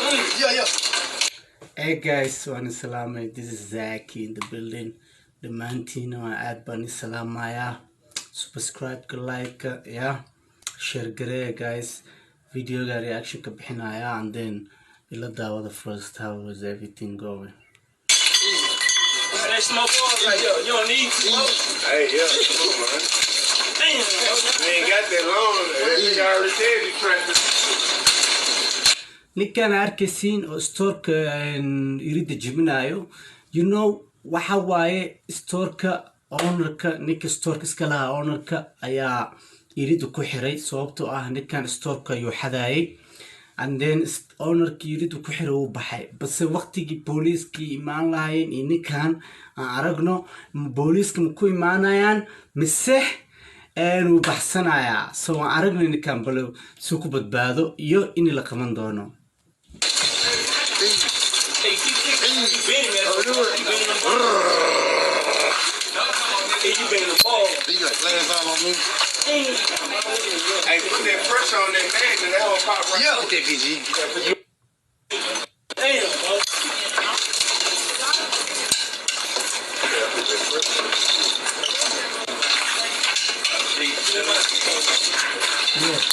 Yeah. Hey guys, waan salaamay. This is Zaki in the building. Dhammaantiina waan aad baan salaamayaa. Subscribe ka like yeah. Share gareeya guys. Video ga reaction ka bixinaya and then ila daawada first how was everything going. That smoke on right yo. You don't need smoke. Hey, yeah, come on, man. Damn. We ain't got that long. Everything I already said you tried to. ninkan arkaysiin oo storeka irida jibinayo you know waxa waaye storeka ownerka ninka storeka iska lahaa ownerka ayaa irida ku xiray sababtoo ah ninkan storeka ayuu xadaayay and then ownerka irida ku xiray uu baxay balse waqtigii booliiskii imaan lahaayeen iyo ninkan aan aragno booliiska ma ku imaanayaan mise uu baxsanayaa so aan aragno ninkan bal si ku badbaado iyo in la qaban doono. You been the ball. You got glass all on me. Hey, put that pressure on that man and that whole pop right. Yeah, with that VG. Damn, bro.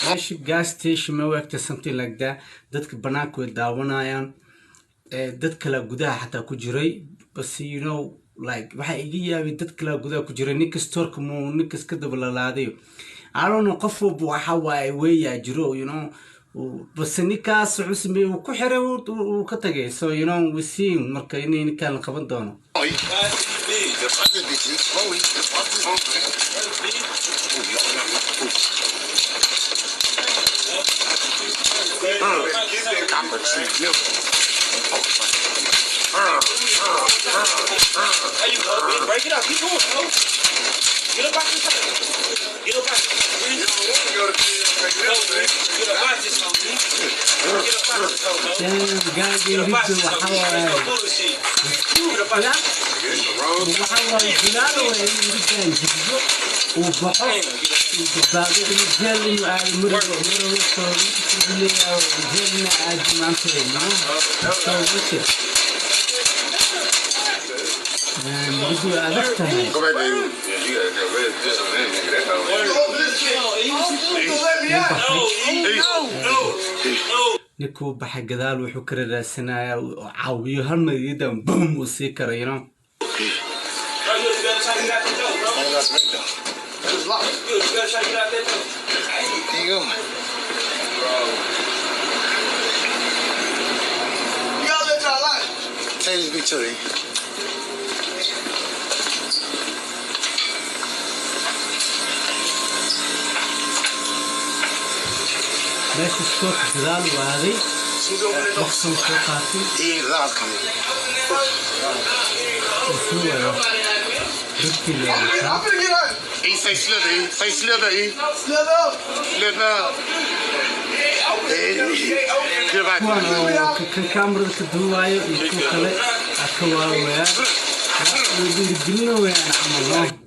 Meesha gas station ma wagta something like that dadka banaanka way daawanayaan dad kala gudaha xataa ku jiray bas you know like waxa iga yaabay dad kala gudaha ku jiray ninka storeka mu ninka iska dabalaalaaday I don't know qof waxa waay weeyaa jiro you know bas ninkaas wuxuu sameeyay ku xiray uu ka tagay so you know we see marka inay ninkan qaban doono. Copper tree milk. There you go, man. Break it up. Keep going, bro. Get up out this time. Get up out this time. You don't want to go to jail. Get up out this time, man. Get up out this time, bro. guys Get up out this time, man. waxa No bullshit. Get up out this time. You're in the wrong. waxa waaye bilaado way intaan jido uu baxo badbaado inuu jeel inuu aado marwo soo leeyahay jeelna aad maantay no so what's it you adagtahay Go back there. Yeah, you gotta go red this one in, nigga. That's how No. ninkuu baxay gadaal wuxuu ka raadsanayaa caawiyo hal mariidan boom uu sii karay you know It's locked. You better try to get out that door. There you go. You gotta let y'all lie. Take this picture, eh? meesha storeka gadaal waaday wax soo qaatay He lost coming. wuxuu waayo dadkii la I'm finna get her. He say slither, eh? Say slither, eh? Slither. Slither. Get back. kuwan oo kamerada ka duubayo iyo kuwa kale ka waawaya dhiirigelina weyaan camalo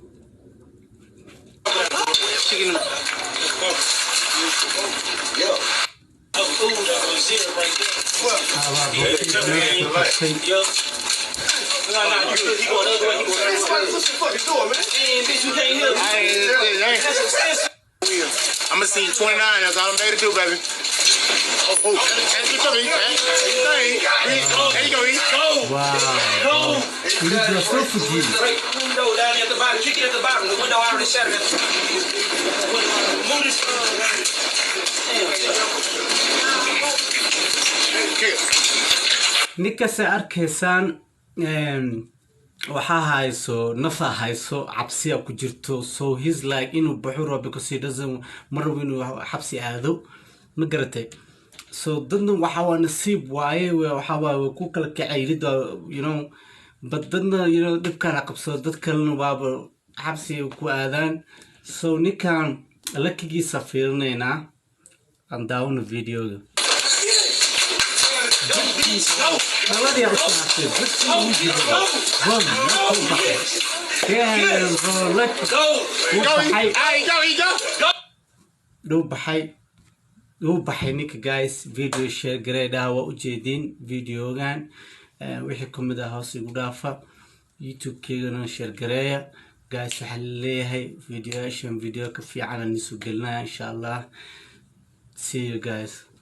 No, he going the other way. He going the other way. What the fuck you doing, man? Bitch, you can't hear me. That's extensive. I'm gonna see you 29. That's all I'm ready to do, baby. Oh, that's good job, E. There you go, E. Go. wow you're so fuji Break the window down at the bottom. Kick it at the bottom. The window already shattered at the bottom. Move this. ninkase arkaysaan waxaa hayso nafa hayso cabsiya ku jirto so he's like inuu baxo rabo because he doesn't marabo inuu xabsi aado ma garatay so dadna waxa waa nasiib waaye waxa waa ku kala kacaylida you know badadna you know dhibkaan qabsado dad kalena waaba xabsi ku aadaan so ninkan lakigiisa fiirinayna aan daawano videoga Nobody else wants to. Let's see who's going to go. Yeah, bro, let's Go, E. Go. go. Go. uu baxay ninka guys video share gareedaha waa ujeedin videogan wixii kamid ah hoos igu dhaafa youtube keegana share gareeya guys waxaa leeyahay video ka fiican aan isu gelinaa insha Allah see you guys